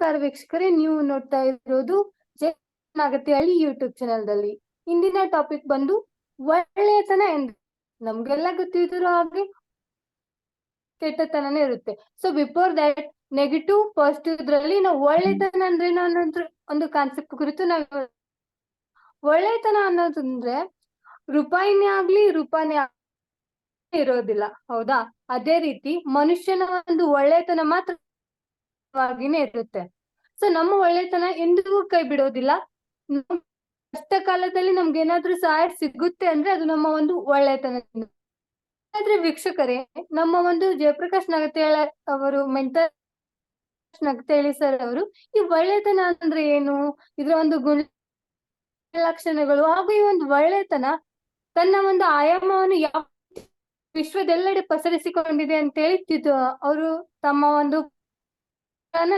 ನಮಸ್ಕಾರ ವೀಕ್ಷಕರೇ, ನೀವು ನೋಡ್ತಾ ಇರೋದು ಜಯನಾಗತಿಹಳ್ಳಿ ಯೂಟ್ಯೂಬ್ ಚಾನಲ್ದಲ್ಲಿ. ಇಂದಿನ ಟಾಪಿಕ್ ಬಂದು ಒಳ್ಳೆಯತನ ಎಂದು. ನಮ್ಗೆಲ್ಲ ಗೊತ್ತಿರೋ ಹಾಗೆ ಕೆಟ್ಟತನನೇ ಇರುತ್ತೆ. So before that negative positive ಇದ್ರಲ್ಲಿ ನಾವು ಒಳ್ಳೆತನ ಅಂದ್ರೇನು ಅನ್ನೋದ್ರ ಒಂದು ಕಾನ್ಸೆಪ್ಟ್ ಕುರಿತು ನಾವು ಒಳ್ಳೆತನ ಅನ್ನೋದಂದ್ರೆ ರೂಪಾಯಿನೇ ಆಗ್ಲಿ ರೂಪಾನೇ ಇರೋದಿಲ್ಲ, ಹೌದಾ? ಅದೇ ರೀತಿ ಮನುಷ್ಯನ ಒಂದು ಒಳ್ಳೆತನ ಮಾತ್ರ ಇರುತ್ತೆ. ಸೊ ನಮ್ಮ ಒಳ್ಳೆತನ ಎಂದಿಗೂ ಕೈ ಬಿಡೋದಿಲ್ಲ. ಕಷ್ಟ ಕಾಲದಲ್ಲಿ ನಮ್ಗೆ ಏನಾದ್ರೂ ಸಹಾಯ ಸಿಗುತ್ತೆ ಅಂದ್ರೆ ಅದು ನಮ್ಮ ಒಂದು ಒಳ್ಳೆತನ. ಆದ್ರೆ ವೀಕ್ಷಕರೇ, ನಮ್ಮ ಒಂದು ಜಯಪ್ರಕಾಶ್ ನಗತೇಳ ಅವರು ಮೆಂಟರ್ ನಗತೇಳಿ ಸರ್ ಅವರು ಈ ಒಳ್ಳೆತನ ಅಂದ್ರೆ ಏನು, ಇದ್ರ ಒಂದು ಗುಣ ಲಕ್ಷಣಗಳು ಹಾಗೂ ಈ ಒಂದು ಒಳ್ಳೆತನ ತನ್ನ ಒಂದು ಆಯಾಮವನ್ನು ಯಾವ ವಿಶ್ವದೆಲ್ಲೆಡೆ ಪಸರಿಸಿಕೊಂಡಿದೆ ಅಂತ ಹೇಳಿ ಅವರು ತಮ್ಮ ಒಂದು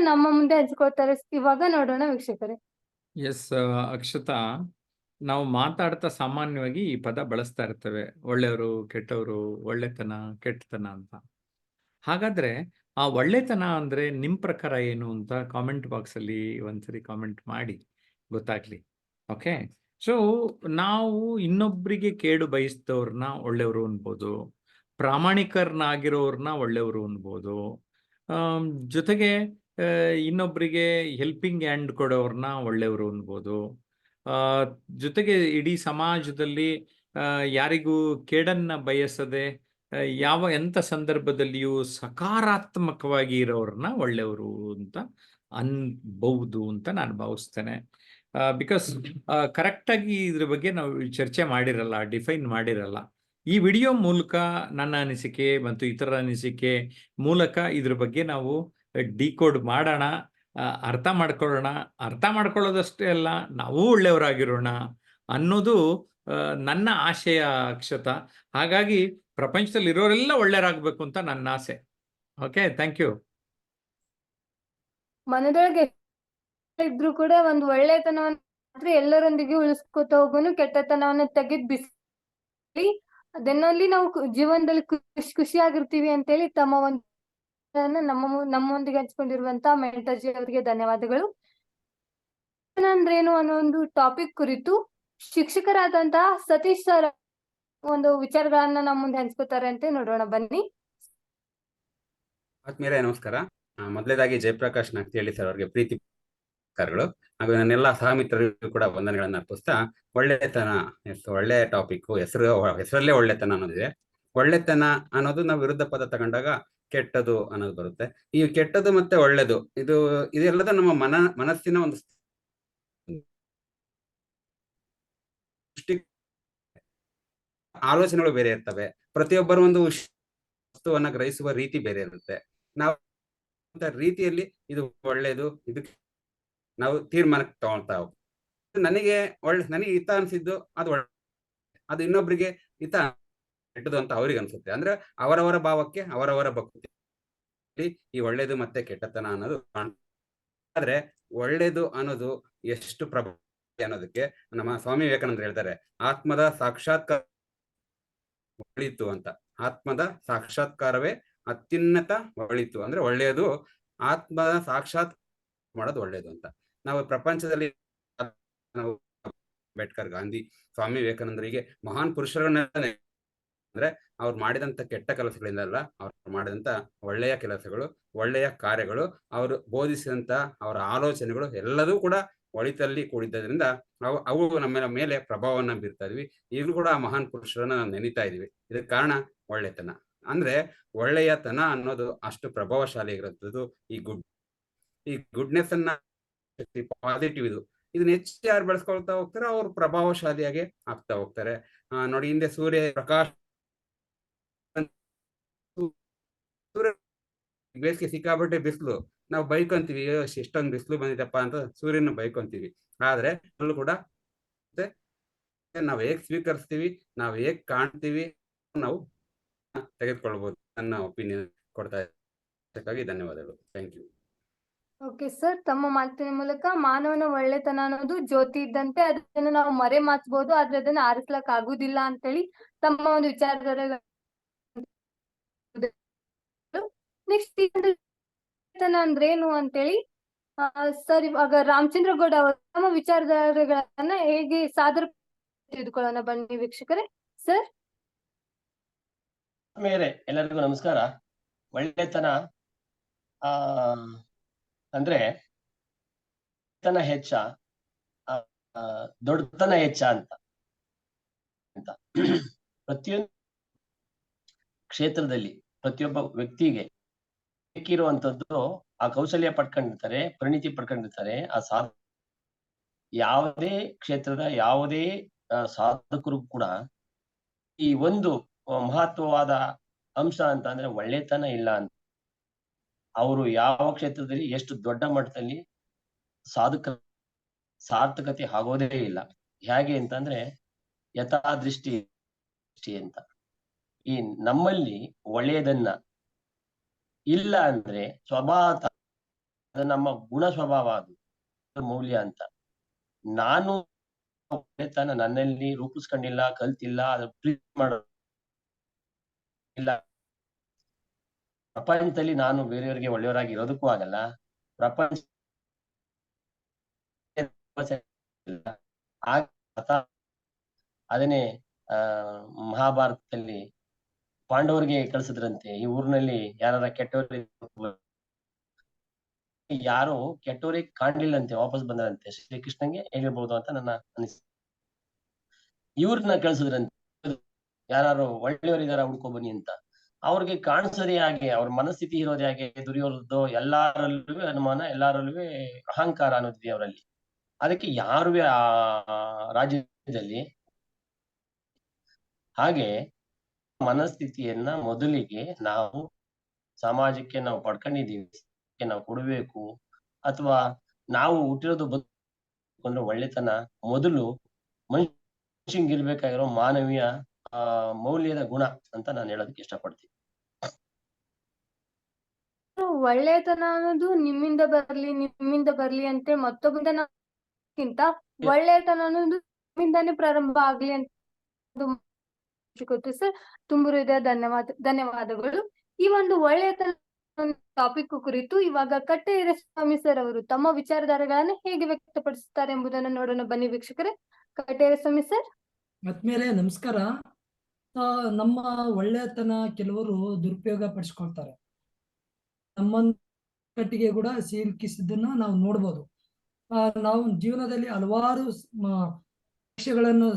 ನಮ್ಮ ಮುಂದೆ ಹಂಚ್ಕೊಳ್ತಾರೆ. ಇವಾಗ ನೋಡೋಣ ವೀಕ್ಷಕರೇ. ಎಸ್ ಅಕ್ಷತಾ, ನಾವು ಮಾತಾಡ್ತಾ ಸಾಮಾನ್ಯವಾಗಿ ಈ ಪದ ಬಳಸ್ತಾ ಇರ್ತೇವೆ, ಒಳ್ಳೆಯವರು ಕೆಟ್ಟವರು, ಒಳ್ಳೆತನ ಕೆಟ್ಟತನ ಅಂತ. ಹಾಗಾದ್ರೆ ಆ ಒಳ್ಳೆತನ ಅಂದ್ರೆ ನಿಮ್ ಪ್ರಕಾರ ಏನು ಅಂತ ಕಾಮೆಂಟ್ ಬಾಕ್ಸ್ ಅಲ್ಲಿ ಒಂದ್ಸರಿ ಕಾಮೆಂಟ್ ಮಾಡಿ ಗೊತ್ತಾಗ್ಲಿ. ಓಕೆ, ಸೊ ನಾವು ಇನ್ನೊಬ್ರಿಗೆ ಕೇಡು ಬಯಸಿದವ್ರನ್ನ ಒಳ್ಳೆಯವರು ಅನ್ಬೋದು, ಪ್ರಾಮಾಣಿಕರನ್ನಾಗಿರೋರ್ನ ಒಳ್ಳೆಯವರು ಅನ್ಬೋದು, ಜೊತೆಗೆ ಇನ್ನೊಬ್ರಿಗೆ ಹೆಲ್ಪಿಂಗ್ ಹ್ಯಾಂಡ್ ಕೊಡೋರ್ನ ಒಳ್ಳೆಯವರು ಅನ್ಬೋದು, ಜೊತೆಗೆ ಇಡೀ ಸಮಾಜದಲ್ಲಿ ಯಾರಿಗೂ ಕೇಡನ್ನ ಬಯಸದೆ ಎಂಥ ಸಂದರ್ಭದಲ್ಲಿಯೂ ಸಕಾರಾತ್ಮಕವಾಗಿ ಇರೋರನ್ನ ಒಳ್ಳೆಯವರು ಅಂತ ಅನ್ಬಹುದು ಅಂತ ನಾನು ಭಾವಿಸ್ತೇನೆ. ಬಿಕಾಸ್ ಕರೆಕ್ಟಾಗಿ ಇದ್ರ ಬಗ್ಗೆ ನಾವು ಚರ್ಚೆ ಮಾಡಿರಲ್ಲ, ಡಿಫೈನ್ ಮಾಡಿರಲ್ಲ. ಈ ವಿಡಿಯೋ ಮೂಲಕ ನನ್ನ ಅನಿಸಿಕೆ ಮತ್ತು ಇತರ ಅನಿಸಿಕೆ ಮೂಲಕ ಇದ್ರ ಬಗ್ಗೆ ನಾವು ಡಿಕೋಡ್ ಮಾಡೋಣ, ಅರ್ಥ ಮಾಡ್ಕೊಳ್ಳೋಣ. ಅರ್ಥ ಮಾಡ್ಕೊಳ್ಳೋದಷ್ಟೇ ಅಲ್ಲ, ನಾವು ಒಳ್ಳೆಯವರಾಗಿರೋಣ ಅನ್ನೋದು ನನ್ನ ಆಶಯ ಅಕ್ಷತಾ. ಹಾಗಾಗಿ ಪ್ರಪಂಚದಲ್ಲಿ ಇರೋರೆಲ್ಲ ಒಳ್ಳೆಯರಾಗಬೇಕು ಅಂತ ನನ್ನ ಆಸೆ. Okay, thank you. ಮನದೊಳಗೆ ಇದ್ರು ಕೂಡ ಒಂದು ಒಳ್ಳೆತನವನ್ನು ಎಲ್ಲರೊಂದಿಗೆ ಉಳಿಸ್ಕೊತ ಹೋಗೋನು, ಕೆಟ್ಟತನವನ್ನು ತೆಗೆದ್ ಬಿಸಿ ಅದನ್ನಲ್ಲಿ ನಾವು ಜೀವನದಲ್ಲಿ ಖುಷಿಯಾಗಿರ್ತೀವಿ ಅಂತೇಳಿ ತಮ್ಮ ಒಂದು ನಮ್ಮೊಂದಿಗೆ ಹಂಚ್ಕೊಂಡಿರುವಂತ ಮೆಂಟರ್ಜಿ ಅವರಿಗೆ ಧನ್ಯವಾದಗಳು. ಅಂದ್ರೇನು ಅನ್ನೋ ಒಂದು ಟಾಪಿಕ್ ಕುರಿತು ಶಿಕ್ಷಕರಾದಂತಹ ಸತೀಶ್ ಸರ್ ಒಂದು ವಿಚಾರಗಳನ್ನ ನಮ್ಮ ಮುಂದೆ ಹಂಚ್ಕೋತಾರೆ ಅಂತ ನೋಡೋಣ, ಬನ್ನಿ. ಆತ್ಮೀಯರೇ ನಮಸ್ಕಾರ. ಮೊದಲೇದಾಗಿ ಜಯಪ್ರಕಾಶ್ ನಗತೇಳಿ ಸರ್ ಅವರಿಗೆ ಪ್ರೀತಿ ನಮಸ್ಕಾರಗಳು. ಹಾಗೂ ನನ್ನೆಲ್ಲ ಸಹಮಿತ್ರರಿಗೂ ಕೂಡ ವಂದನೆಗಳನ್ನ ಅರ್ಪಿಸ್ತಾ, ಒಳ್ಳೆತನ ಒಳ್ಳೆ ಟಾಪಿಕ್, ಹೆಸರಲ್ಲೇ ಒಳ್ಳೆತನ ಅನ್ನೋದಿದೆ. ಒಳ್ಳೆತನ ಅನ್ನೋದು ನಾವು ವಿರುದ್ಧ ಪದ ತಗೊಂಡಾಗ ಕೆಟ್ಟದು ಅನ್ನೋದು ಬರುತ್ತೆ. ಈ ಕೆಟ್ಟದು ಮತ್ತೆ ಒಳ್ಳೆದು ಇದೆಲ್ಲದ ನಮ್ಮ ಮನಸ್ಸಿನ ಒಂದು ಆಲೋಚನೆಗಳು ಬೇರೆ ಇರ್ತವೆ. ಪ್ರತಿಯೊಬ್ಬರ ಒಂದು ವಸ್ತುವನ್ನ ಗ್ರಹಿಸುವ ರೀತಿ ಬೇರೆ ಇರುತ್ತೆ. ನಾವು ರೀತಿಯಲ್ಲಿ ಇದು ಒಳ್ಳೇದು, ಇದಕ್ಕೆ ನಾವು ತೀರ್ಮಾನಕ್ಕೆ ತಗೊಳ್ತಾ ಹೋಗ್ತೀವಿ. ನನಗೆ ಹಿತ ಅನ್ಸಿದ್ದು ಅದು ಇನ್ನೊಬ್ರಿಗೆ ಹಿತ ಕೆಟ್ಟದು ಅಂತ ಅವ್ರಿಗೆ ಅನ್ಸುತ್ತೆ. ಅಂದ್ರೆ ಅವರವರ ಭಾವಕ್ಕೆ ಅವರವರ ಭಕ್ತಿ ಈ ಒಳ್ಳೇದು ಮತ್ತೆ ಕೆಟ್ಟತನ ಅನ್ನೋದು. ಆದ್ರೆ ಒಳ್ಳೇದು ಅನ್ನೋದು ಎಷ್ಟು ಪ್ರಭಾವ ಅನ್ನೋದಕ್ಕೆ ನಮ್ಮ ಸ್ವಾಮಿ ವಿವೇಕಾನಂದರು ಹೇಳ್ತಾರೆ, ಆತ್ಮದ ಸಾಕ್ಷಾತ್ಕಾರ ಒಳಿತು ಅಂತ. ಆತ್ಮದ ಸಾಕ್ಷಾತ್ಕಾರವೇ ಅತ್ಯುನ್ನತ ಒಳಿತು. ಅಂದ್ರೆ ಒಳ್ಳೆಯದು, ಆತ್ಮದ ಸಾಕ್ಷಾತ್ ಮಾಡೋದು ಒಳ್ಳೇದು ಅಂತ. ನಾವು ಪ್ರಪಂಚದಲ್ಲಿ ಅಂಬೇಡ್ಕರ್, ಗಾಂಧಿ, ಸ್ವಾಮಿ ವಿವೇಕಾನಂದರಿಗೆ ಮಹಾನ್ ಪುರುಷರನ್ನ ಅಂದ್ರೆ ಅವ್ರು ಮಾಡಿದಂತ ಕೆಟ್ಟ ಕೆಲಸಗಳಿಂದಲ್ಲ, ಅವ್ರು ಮಾಡಿದಂತ ಒಳ್ಳೆಯ ಕೆಲಸಗಳು, ಒಳ್ಳೆಯ ಕಾರ್ಯಗಳು, ಅವರು ಬೋಧಿಸಿದಂತ ಅವರ ಆಲೋಚನೆಗಳು ಎಲ್ಲದೂ ಕೂಡ ಒಳಿತಲ್ಲಿ ಕೂಡಿದ್ದರಿಂದ ಅವು ನಮ್ಮ ಮೇಲೆ ಪ್ರಭಾವವನ್ನ ಬೀರ್ತಾ ಇದ್ವಿ. ಈಗಲೂ ಕೂಡ ಆ ಮಹಾನ್ ಪುರುಷರನ್ನ ನಾವು ನೆನೀತಾ ಇದೀವಿ. ಇದಕ್ಕೆ ಕಾರಣ ಒಳ್ಳೆತನ. ಅಂದ್ರೆ ಒಳ್ಳೆಯತನ ಅನ್ನೋದು ಅಷ್ಟು ಪ್ರಭಾವಶಾಲಿ ಆಗಿರುವಂಥದ್ದು. ಈ ಗುಡ್ನೆಸ್ ಅನ್ನ, ಪಾಸಿಟಿವ್ ಇದನ್ನ ಹೆಚ್ಚು ಯಾರು ಬೆಳೆಸ್ಕೊಳ್ತಾ ಹೋಗ್ತಾರೆ ಅವ್ರು ಪ್ರಭಾವಶಾಲಿಯಾಗಿ ಆಗ್ತಾ ಹೋಗ್ತಾರೆ. ನೋಡಿ, ಹಿಂದೆ ಸೂರ್ಯ ಪ್ರಕಾಶ್ ಬೇಸಿಗೆ ಸಿಕ್ಕಾಬಟ್ಟೆ ಬಿಸಿಲು, ನಾವು ಬೈಕೊಂತೀವಿ, ಎಷ್ಟೊಂದು ಬಿಸಿಲು ಬಂದಿದಪ್ಪ ಅಂತ ಸೂರ್ಯನ ಬೈಕೊಂತೀವಿ. ಆದ್ರೆ ಅಲ್ಲೂ ಕೂಡ ನಾವು ಹೇಗ್ ಸ್ವೀಕರಿಸ್ತೀವಿ, ನಾವು ಹೇಗ್ ಕಾಣ್ತೀವಿ, ನಾವು ತೆಗೆದುಕೊಳ್ಬಹುದು. ನನ್ನ ಒಪಿನಿಯನ್ ಕೊಡ್ತಾ ಇದ್ದಕ್ಕಾಗಿ ಧನ್ಯವಾದಗಳು. Thank you. ಓಕೆ ಸರ್, ತಮ್ಮ ಮಾತಿನ ಮೂಲಕ ಮಾನವನ ಒಳ್ಳೆತನ ಅನ್ನೋದು ಜ್ಯೋತಿ ಇದ್ದಂತೆ, ಅದನ್ನು ನಾವು ಮರೆ ಮಾಚಬಹುದು, ಆದ್ರೆ ಅದನ್ನ ಆರಿಸ್ಲಕ್ ಆಗುದಿಲ್ಲ ಅಂತೇಳಿ ತಮ್ಮ ಒಂದು ವಿಚಾರಧಾರೆ. ನೆಕ್ಸ್ಟ್ ಅಂದ್ರೇನು ಅಂತೇಳಿ ಸರ್, ಇವಾಗ ರಾಮಚಂದ್ರ ಗೌಡ ಅವರು ತಮ್ಮ ವಿಚಾರಧಾರೆಗಳನ್ನ ಹೇಗೆ ಸಾದರ ತಿಳಿದುಕೊಳ್ಳೋಣ ಬನ್ನಿ ವೀಕ್ಷಕರೇ. ಸರ್, ಮೇಲೆ ಎಲ್ಲರಿಗೂ ನಮಸ್ಕಾರ. ಒಳ್ಳೆತನ ಆ ಅಂದ್ರೆ ತನ ಹೆಚ್ಚ ದೊಡ್ಡತನ ಹೆಚ್ಚ ಅಂತ ಪ್ರತಿಯೊಂದು ಕ್ಷೇತ್ರದಲ್ಲಿ ಪ್ರತಿಯೊಬ್ಬ ವ್ಯಕ್ತಿಗೆ ಬೇಕಿರುವಂತದ್ದು ಆ ಕೌಶಲ್ಯ ಪಡ್ಕೊಂಡಿರ್ತಾರೆ, ಪರಿಣಿತಿ ಪಡ್ಕೊಂಡಿರ್ತಾರೆ. ಯಾವುದೇ ಕ್ಷೇತ್ರದ ಯಾವುದೇ ಸಾಧಕರು ಕೂಡ ಈ ಒಂದು ಮಹತ್ವವಾದ ಅಂಶ ಅಂತ ಅಂದ್ರೆ ಒಳ್ಳೆತನ ಇಲ್ಲ ಅಂತ ಅವರು ಯಾವ ಕ್ಷೇತ್ರದಲ್ಲಿ ಎಷ್ಟು ದೊಡ್ಡ ಮಟ್ಟದಲ್ಲಿ ಸಾರ್ಥಕತೆ ಆಗೋದೇ ಇಲ್ಲ. ಹೇಗೆ ಅಂತಂದ್ರೆ ಯಥಾದೃಷ್ಟಿ ಅಂತ ಈ ನಮ್ಮಲ್ಲಿ ಒಳ್ಳೆಯದನ್ನ ಇಲ್ಲ ಅಂದ್ರೆ ಸ್ವಭಾವ ಅದು ನಮ್ಮ ಗುಣ ಸ್ವಭಾವ, ಅದು ಮೌಲ್ಯ ಅಂತ. ನಾನು ಒಳ್ಳೆತನ ನನ್ನಲ್ಲಿ ರೂಪಿಸ್ಕೊಂಡಿಲ್ಲ, ಕಲ್ತಿಲ್ಲ, ಅದ್ರ ಪ್ರೀತಿ ಮಾಡೋಲ್ಲ. ಪ್ರಪಂಚದಲ್ಲಿ ನಾನು ಬೇರೆಯವರಿಗೆ ಒಳ್ಳೆಯವರಾಗಿ ಇರೋದಕ್ಕೂ ಆಗಲ್ಲ. ಪ್ರಪಂಚ ಅದನ್ನೇ ಮಹಾಭಾರತದಲ್ಲಿ ಪಾಂಡವರಿಗೆ ಕಳಿಸಿದ್ರಂತೆ, ಈ ಊರಿನಲ್ಲಿ ಯಾರ ಕೆಟ್ಟವರು ಯಾರು ಕೆಟ್ಟವರಿಗೆ ಕಾಣ್ಲಿಲ್ಲಂತೆ, ವಾಪಸ್ ಬಂದರಂತೆ. ಶ್ರೀಕೃಷ್ಣಂಗೆ ಹೇಳಿರ್ಬೋದು ಅಂತ ನನ್ನ ಅನಿಸಿಕೆ. ಇವ್ರನ್ನ ಕಳ್ಸಿದ್ರಂತೆ, ಯಾರು ಒಳ್ಳೆಯವರಿದಾರ ಹುಡ್ಕೊ ಬನ್ನಿ ಅಂತ. ಅವ್ರಿಗೆ ಕಾಣಿಸೋದೇ ಹಾಗೆ, ಅವ್ರ ಮನಸ್ಥಿತಿ ಇರೋದೇ ಹಾಗೆ, ದುರ್ಯೋಧನದ್ದು ಎಲ್ಲಾರಲ್ಲೂ ಅನುಮಾನ, ಎಲ್ಲಾರಲ್ಲೂ ಅಹಂಕಾರ ಅನ್ನೋದಿದೆ ಅವರಲ್ಲಿ. ಅದಕ್ಕೆ ಯಾರು ಆ ರಾಜ್ಯದಲ್ಲಿ ಹಾಗೆ ಮನಸ್ಥಿತಿಯನ್ನ ಮೊದಲಿಗೆ ನಾವು ಸಮಾಜಕ್ಕೆ ನಾವು ಪಡ್ಕೊಂಡಿದ್ದೀವಿ, ನಾವು ಕೊಡಬೇಕು. ಅಥವಾ ನಾವು ಹುಟ್ಟಿರೋದು ಬಂದ್ರೆ ಒಳ್ಳೆತನ ಮೊದಲು ಮನುಷ್ಯಂಗಿರ್ಬೇಕಾಗಿರೋ ಮಾನವೀಯ ಮೌಲ್ಯದ ಗುಣ ಅಂತ ನಾನು ಹೇಳೋದಕ್ಕೆ ಇಷ್ಟಪಡ್ತೀನಿ. ಒಳ್ಳೆತನ ಅನ್ನೋದು ನಿಮ್ಮಿಂದ ಬರ್ಲಿ ಅಂತ ಮತ್ತೊಬ್ಬಂದಕ್ಕಿಂತ ಒಳ್ಳೆತನ ಅನ್ನೋದು ನಿಮ್ಮಿಂದಾನೇ ಪ್ರಾರಂಭ ಆಗ್ಲಿ ಅಂತ ಗೊತ್ತು ಸರ್. ತುಂಬ ಹೃದಯ ಧನ್ಯವಾದಗಳು. ಈ ಒಂದು ಒಳ್ಳೆತನ ಟಾಪಿಕ್ ಕುರಿತು ಇವಾಗ ಕಟ್ಟೆ ಸ್ವಾಮಿ ಸರ್ ಅವರು ತಮ್ಮ ವಿಚಾರಧಾರೆಗಳನ್ನ ಹೇಗೆ ವ್ಯಕ್ತಪಡಿಸುತ್ತಾರೆ ಎಂಬುದನ್ನು ನೋಡೋಣ ಬನ್ನಿ ವೀಕ್ಷಕರೇ. ಕಟ್ಟೆ ಸ್ವಾಮಿ ಸರ್. ಆತ್ಮೇಲೆ ನಮಸ್ಕಾರ. ನಮ್ಮ ಒಳ್ಳೆತನ ಕೆಲವರು ದುರುಪಯೋಗ ಪಡಿಸ್ಕೊಳ್ತಾರೆ. ನಮ್ಮ ಕಟ್ಟಿಗೆ ಕೂಡ ಸಿಲುಕಿಸಿದ್ದನ್ನ ನಾವು ನೋಡ್ಬೋದು. ನಾವು ಜೀವನದಲ್ಲಿ ಹಲವಾರು ಪರೀಕ್ಷೆಗಳನ್ನು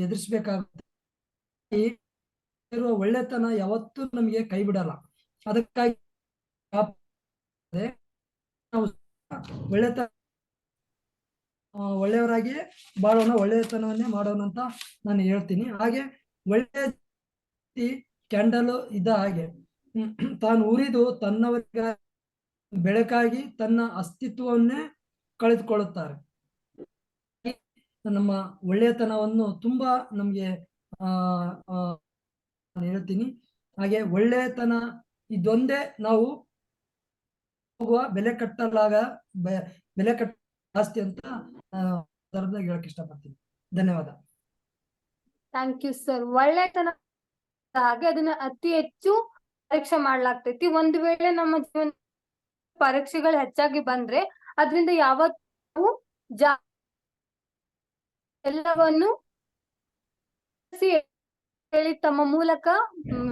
ಎದುರಿಸ್ಬೇಕಾಗುತ್ತೆ. ಇರುವ ಒಳ್ಳೆತನ ಯಾವತ್ತೂ ನಮಗೆ ಕೈ ಬಿಡಲ್ಲ. ಅದಕ್ಕಾಗಿ ನಾವು ಒಳ್ಳೆಯವರಾಗಿ ಬಾಳೋಣ, ಒಳ್ಳೆಯತನವನ್ನೇ ಮಾಡೋಣ ಅಂತ ನಾನು ಹೇಳ್ತೀನಿ. ಹಾಗೆ ಒಳ್ಳೆಯ ಕ್ಯಾಂಡಲ್ ಇದ್ದ ಹಾಗೆ ತಾನು ಉರಿದು ತನ್ನವರಿಗೆ ಬೆಳಕಾಗಿ ತನ್ನ ಅಸ್ತಿತ್ವವನ್ನೇ ಕಳೆದುಕೊಳ್ಳುತ್ತಾರೆ. ನಮ್ಮ ಒಳ್ಳೆಯತನವನ್ನು ತುಂಬಾ ನಮ್ಗೆ ಹೇಳ್ತೀನಿ. ಹಾಗೆ ಒಳ್ಳೆಯತನ ಇದೊಂದೇ ನಾವು ಹೋಗುವ ಬೆಲೆ ಕಟ್ಟ ಜಾಸ್ತಿ ಅಂತ ಹೇಳಕ್ ಇಷ್ಟಪಡ್ತೀನಿ. ಧನ್ಯವಾದ. Thank you sir. ಒಳ್ಳೆತನ ಹಾಗೆ ಅದನ್ನ ಅತಿ ಹೆಚ್ಚು ಪರೀಕ್ಷೆ ಮಾಡ್ಲಾಗ್ತೈತಿ. ಒಂದು ವೇಳೆ ನಮ್ಮ ಜೀವನ ಪರೀಕ್ಷೆಗಳು ಹೆಚ್ಚಾಗಿ ಬಂದ್ರೆ ಅದರಿಂದ ಯಾವತ್ತೂ ಎಲ್ಲವನ್ನು ಹೇಳಿ ತಮ್ಮ ಮೂಲಕ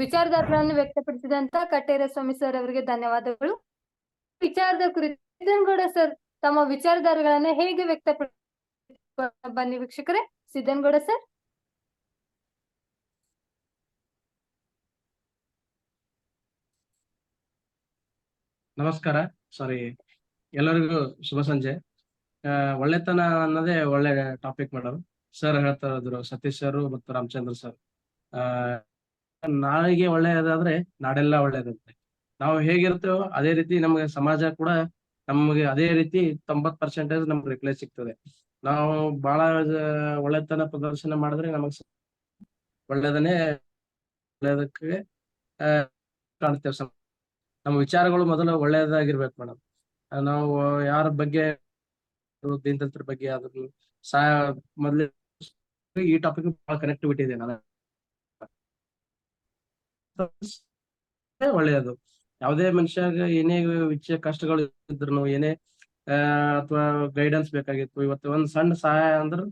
ವಿಚಾರಧಾರೆಗಳನ್ನು ವ್ಯಕ್ತಪಡಿಸಿದಂತ ಕಟ್ಟೇರ ಸ್ವಾಮಿ ಸರ್ ಅವರಿಗೆ ಧನ್ಯವಾದಗಳು. ವಿಚಾರದ ಕುರಿತು ಸಿದ್ದನಗೌಡ ಸರ್ ತಮ್ಮ ವಿಚಾರಧಾರೆಗಳನ್ನ ಹೇಗೆ ವ್ಯಕ್ತಪಡಿಸ ಬನ್ನಿ ವೀಕ್ಷಕರೇ. ಸಿದ್ದನಗೌಡ ಸರ್. ನಮಸ್ಕಾರ. ಎಲ್ಲರಿಗೂ ಶುಭ ಸಂಜೆ. ಒಳ್ಳೆತನ ಅನ್ನೋದೇ ಒಳ್ಳೆ ಟಾಪಿಕ್ ಮೇಡಮ್. ಸರ್ ಹೇಳ್ತಾ ಇದ್ರು, ಸತೀಶ್ ಸರ್ ಮತ್ತು ರಾಮಚಂದ್ರ ಸರ್. ನಾಳೆಗೆ ಒಳ್ಳೆಯದಾದ್ರೆ ನಾಡೆಲ್ಲ ಒಳ್ಳೇದಂತೆ. ನಾವು ಹೇಗಿರ್ತೇವೋ ಅದೇ ರೀತಿ ನಮಗೆ ಸಮಾಜ ಕೂಡ ನಮಗೆ ಅದೇ ರೀತಿ 90% ನಮ್ಗೆ ರಿಪ್ಲೈ ಸಿಗ್ತದೆ. ನಾವು ಬಹಳ ಒಳ್ಳೆತನ ಪ್ರದರ್ಶನ ಮಾಡಿದ್ರೆ ನಮಗ್ ಒಳ್ಳೇದಕ್ಕೆ ಕಾಣ್ತೇವೆ. ನಮ್ಮ ವಿಚಾರಗಳು ಮೊದಲು ಒಳ್ಳೆಯದಾಗಿರ್ಬೇಕು ಮೇಡಮ್. ನಾವು ಯಾರ ಬಗ್ಗೆ ದೀನದಲಿತರ ಬಗ್ಗೆ ಅದ್ರ ಮೊದ್ಲೇ ಈ ಟಾಪಿಕ್ ಬಹಳ ಕನೆಕ್ಟಿವಿಟಿ ಇದೆ. ಒಳ್ಳೆಯದು. ಯಾವುದೇ ಮನುಷ್ಯಾಗ ಏನೇ ಕಷ್ಟಗಳು ಇದ್ರು, ಏನೇ ಅಥವಾ ಗೈಡೆನ್ಸ್ ಬೇಕಾಗಿತ್ತು. ಇವತ್ತು ಒಂದ್ ಸಣ್ಣ ಸಹಾಯ ಅಂದ್ರೆ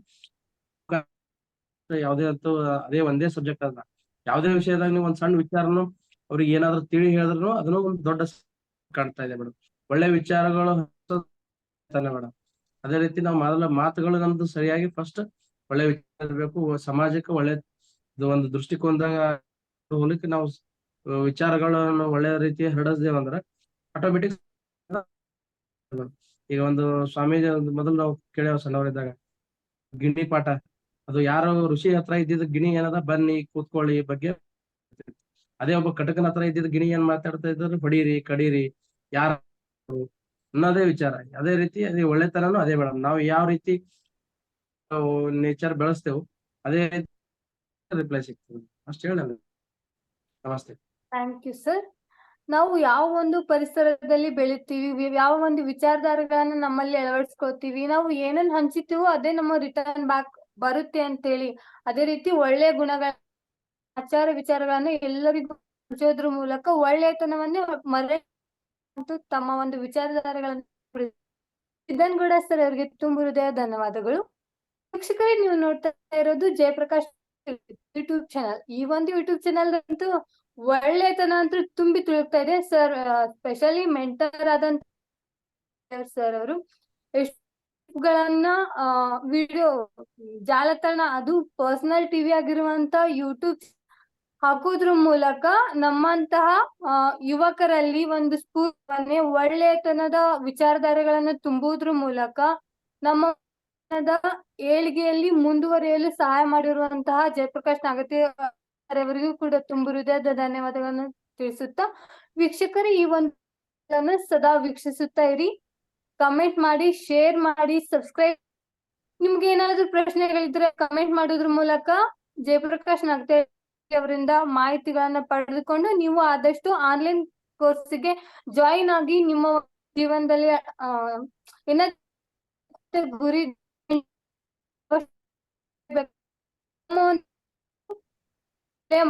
ಯಾವುದೇ ಅಂತೂ ಅದೇ ಒಂದೇ ಸಬ್ಜೆಕ್ಟ್ ಅಲ್ಲ, ಯಾವುದೇ ವಿಷಯದಾಗ ನೀವು ಒಂದ್ ಸಣ್ಣ ವಿಚಾರನು ಅವ್ರಿಗೆ ಏನಾದ್ರು ತಿಳಿ ಹೇಳಿದ್ರು ಅದನ್ನು ಒಂದು ದೊಡ್ಡ ಕಾಣ್ತಾ ಇದೆ ಮೇಡಮ್. ಒಳ್ಳೆ ವಿಚಾರಗಳು ಮೇಡಮ್. ಅದೇ ರೀತಿ ನಾವು ಮೊದಲ ಮಾತುಗಳು ನಮ್ದು ಸರಿಯಾಗಿ ಫಸ್ಟ್ ಒಳ್ಳೆ ವಿಚಾರ ಇರಬೇಕು, ಸಮಾಜಕ್ಕೆ ಒಳ್ಳೆ ಒಂದು ದೃಷ್ಟಿಕೋನದಾಗ ಹೋಲಿಕೆ ನಾವು ವಿಚಾರಗಳನ್ನು ಒಳ್ಳೆ ರೀತಿ ಹರಡಿಸ್ದೇವಂದ್ರೆ ಆಟೋಮೆಟಿಕ್. ಈಗ ಒಂದು ಸ್ವಾಮೀಜಿ ಮೊದಲು ನಾವು ಕೇಳೇವ ಸಣ್ಣವರಿದ್ದಾಗ ಗಿಣಿ ಪಾಠ, ಅದು ಯಾರೋ ಋಷಿ ಹತ್ರ ಇದ್ದಿದ್ದು ಗಿಣಿ ಏನದ ಬನ್ನಿ ಕೂತ್ಕೊಳ್ಳಿ ಬಗ್ಗೆ. ಅದೇ ಒಬ್ಬ ಕಟಕನ ಹತ್ರ ಇದ್ದಿದ್ದು ಗಿಣಿ ಏನ್ ಮಾತಾಡ್ತಾ ಇದ್ರು, ಹೊಡೀರಿ ಕಡೀರಿ ಯಾರ ಅನ್ನೋದೇ ವಿಚಾರ. ಅದೇ ರೀತಿ ಅದೇ ಒಳ್ಳೆತನನು ಅದೇ ಮೇಡಮ್. ನಾವು ಯಾವ ರೀತಿ ನೇಚರ್ ಬೆಳೆಸ್ತೇವೆ ಅದೇ ರಿಪ್ಲೈ ಸಿಗ್ತದೆ ಅಷ್ಟು ಹೇಳ. ನಮಸ್ತೆ. Thank you sir. ನಾವು ಯಾವ ಒಂದು ಪರಿಸರದಲ್ಲಿ ಬೆಳಿತೀವಿ, ಯಾವ ಒಂದು ವಿಚಾರಧಾರೆಗಳನ್ನ ನಮ್ಮಲ್ಲಿ ಅಳವಡಿಸ್ಕೊತೀವಿ, ನಾವು ಏನನ್ನ ಹಂಚಿತೀವೋ ಅದೇ ನಮ್ಮ ರಿಟರ್ನ್ ಬ್ಯಾಕ್ ಬರುತ್ತೆ ಅಂತೇಳಿ, ಅದೇ ರೀತಿ ಒಳ್ಳೆಯ ಗುಣಗಳ ಆಚಾರ ವಿಚಾರಗಳನ್ನ ಎಲ್ಲರಿಗೂ ಹಂಚೋದ್ರ ಮೂಲಕ ಒಳ್ಳೆಯತನವನ್ನೇ ತಮ್ಮ ಒಂದು ವಿಚಾರಧಾರೆಗಳನ್ನು ಸಿದ್ದನಗೌಡ ಸರ್ ಅವರಿಗೆ ತುಂಬ ಹೃದಯ ಧನ್ಯವಾದಗಳು. ವೀಕ್ಷಕರೇ, ನೀವು ನೋಡ್ತಾ ಇರೋದು ಜಯಪ್ರಕಾಶ್ ಯೂಟ್ಯೂಬ್ ಚಾನಲ್. ಈ ಒಂದು ಯೂಟ್ಯೂಬ್ ಚಾನಲ್ ಅಂತೂ ಒಳ್ಳೆತನ ಅಂತೂ ತುಂಬಿ ತುಳುಕ್ತಾ ಇದೆ ಸರ್. ಸ್ಪೆಷಲಿ ಮೆಂಟರ್ ಆದಂತ ಸರ್ ಅವರು ಎಷ್ಟುಗಳನ್ನ ವಿಡಿಯೋ ಜಾಲತಾಣ, ಅದು ಪರ್ಸನಲ್ ಟಿವಿ ಆಗಿರುವಂತ ಯೂಟ್ಯೂಬ್ ಹಾಕೋದ್ರ ಮೂಲಕ ನಮ್ಮಂತಹ ಯುವಕರಲ್ಲಿ ಒಂದು ಸ್ಫೂರ್ತಿಯನ್ನೇ ಒಳ್ಳೆತನದ ವಿಚಾರಧಾರೆಗಳನ್ನ ತುಂಬುವುದ್ರ ಮೂಲಕ ನಮ್ಮ ಏಳಿಗೆಯಲ್ಲಿ ಮುಂದುವರಿಯಲು ಸಹಾಯ ಮಾಡಿರುವಂತಹ ಜಯಪ್ರಕಾಶ್ ನಾಗತಿ ಅವರಿಗೂ ಕೂಡ ತುಂಬ ಹೃದಯದ ಧನ್ಯವಾದಗಳನ್ನು ತಿಳಿಸುತ್ತಾ, ವೀಕ್ಷಕರೇ ಈ ಒಂದು ಸದಾ ವೀಕ್ಷಿಸುತ್ತಾ ಇರಿ, ಕಮೆಂಟ್ ಮಾಡಿ, ಶೇರ್ ಮಾಡಿ, ಸಬ್ಸ್ಕ್ರೈಬ್. ನಿಮ್ಗೆ ಏನಾದ್ರು ಪ್ರಶ್ನೆಗಳಿದ್ರೆ ಕಮೆಂಟ್ ಮಾಡೋದ್ರ ಮೂಲಕ ಜಯಪ್ರಕಾಶ್ ನಾಗತಿ ಅವರಿಂದ ಮಾಹಿತಿಗಳನ್ನ ಪಡೆದುಕೊಂಡು ನೀವು ಆದಷ್ಟು ಆನ್ಲೈನ್ ಕೋರ್ಸ್ಗೆ ಜಾಯಿನ್ ಆಗಿ ನಿಮ್ಮ ಜೀವನದಲ್ಲಿ ಗುರಿ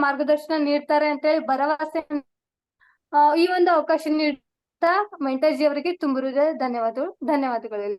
ಮಾರ್ಗದರ್ಶನ ನೀಡ್ತಾರೆ ಅಂತ ಹೇಳಿ ಭರವಸೆ ಈ ಒಂದು ಅವಕಾಶ ನೀಡ್ತಾ ಮೆಂಟರ್ಜಿ ಅವರಿಗೆ ತುಂಬ ಹೃದಯ ಧನ್ಯವಾದಗಳು.